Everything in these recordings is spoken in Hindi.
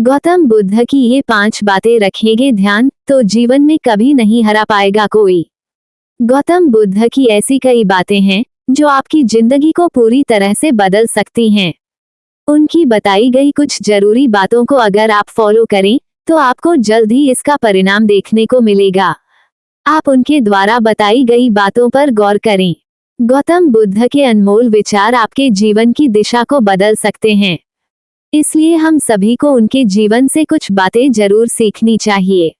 गौतम बुद्ध की ये 5 बातें रखेंगे ध्यान तो जीवन में कभी नहीं हरा पाएगा कोई। गौतम बुद्ध की ऐसी कई बातें हैं जो आपकी जिंदगी को पूरी तरह से बदल सकती हैं। उनकी बताई गई कुछ जरूरी बातों को अगर आप फॉलो करें तो आपको जल्द ही इसका परिणाम देखने को मिलेगा। आप उनके द्वारा बताई गई बातों पर गौर करें। गौतम बुद्ध के अनमोल विचार आपके जीवन की दिशा को बदल सकते हैं, इसलिए हम सभी को उनके जीवन से कुछ बातें जरूर सीखनी चाहिए।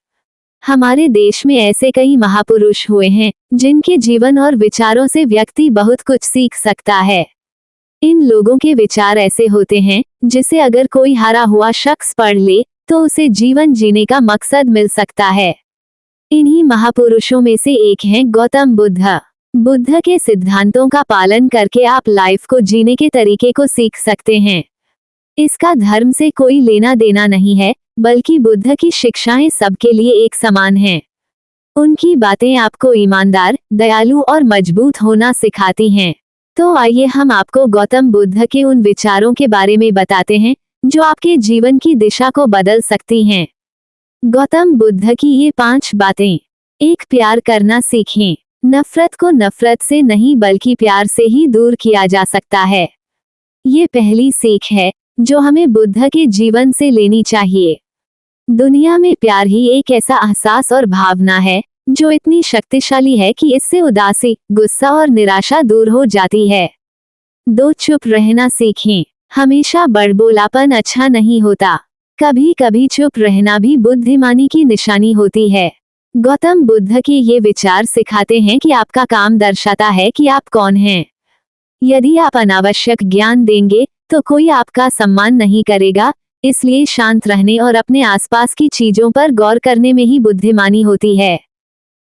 हमारे देश में ऐसे कई महापुरुष हुए हैं जिनके जीवन और विचारों से व्यक्ति बहुत कुछ सीख सकता है। इन लोगों के विचार ऐसे होते हैं जिसे अगर कोई हारा हुआ शख्स पढ़ ले तो उसे जीवन जीने का मकसद मिल सकता है। इन्हीं महापुरुषों में से एक हैं गौतम बुद्ध। बुद्ध के सिद्धांतों का पालन करके आप लाइफ को जीने के तरीके को सीख सकते हैं। इसका धर्म से कोई लेना देना नहीं है, बल्कि बुद्ध की शिक्षाएं सबके लिए एक समान हैं। उनकी बातें आपको ईमानदार, दयालु और मजबूत होना सिखाती हैं। तो आइए हम आपको गौतम बुद्ध के उन विचारों के बारे में बताते हैं जो आपके जीवन की दिशा को बदल सकती हैं। गौतम बुद्ध की ये 5 बातें। 1. प्यार करना सीखें। नफरत को नफरत से नहीं बल्कि प्यार से ही दूर किया जा सकता है। ये पहली सीख है जो हमें बुद्ध के जीवन से लेनी चाहिए। दुनिया में प्यार ही एक ऐसा एहसास और भावना है जो इतनी शक्तिशाली है कि इससे उदासी, गुस्सा और निराशा दूर हो जाती है। 2. चुप रहना सीखें। हमेशा बड़बोलापन अच्छा नहीं होता, कभी कभी चुप रहना भी बुद्धिमानी की निशानी होती है। गौतम बुद्ध के ये विचार सिखाते हैं कि आपका काम दर्शाता है कि आप कौन हैं। यदि आप अनावश्यक ज्ञान देंगे तो कोई आपका सम्मान नहीं करेगा, इसलिए शांत रहने और अपने आसपास की चीजों पर गौर करने में ही बुद्धिमानी होती है।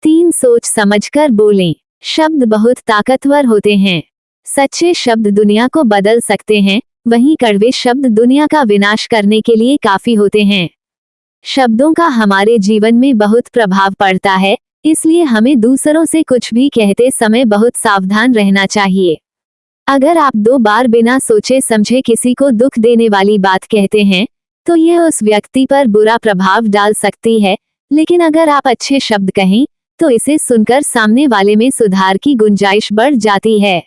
3. सोच समझकर बोलें। शब्द बहुत ताकतवर होते हैं। सच्चे शब्द दुनिया को बदल सकते हैं, वहीं कड़वे शब्द दुनिया का विनाश करने के लिए काफी होते हैं। शब्दों का हमारे जीवन में बहुत प्रभाव पड़ता है, इसलिए हमें दूसरों से कुछ भी कहते समय बहुत सावधान रहना चाहिए। अगर आप 2 बार बिना सोचे समझे किसी को दुख देने वाली बात कहते हैं तो यह उस व्यक्ति पर बुरा प्रभाव डाल सकती है, लेकिन अगर आप अच्छे शब्द कहें तो इसे सुनकर सामने वाले में सुधार की गुंजाइश बढ़ जाती है।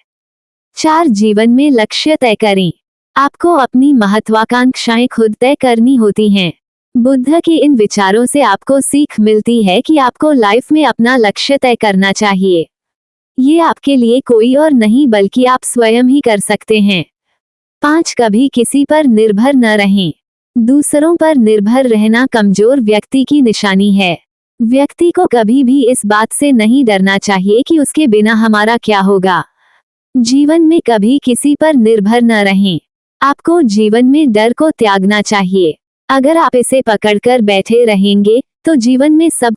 4. जीवन में लक्ष्य तय करें। आपको अपनी महत्वाकांक्षाएं खुद तय करनी होती हैं। बुद्ध के इन विचारों से आपको सीख मिलती है कि आपको लाइफ में अपना लक्ष्य तय करना चाहिए। ये आपके लिए कोई और नहीं बल्कि आप स्वयं ही कर सकते हैं। 5. कभी किसी पर निर्भर न रहें। दूसरों पर निर्भर रहना कमजोर व्यक्ति की निशानी है। व्यक्ति को कभी भी इस बात से नहीं डरना चाहिए कि उसके बिना हमारा क्या होगा। जीवन में कभी किसी पर निर्भर न रहें। आपको जीवन में डर को त्यागना चाहिए। अगर आप इसे पकड़कर बैठे रहेंगे तो जीवन में सब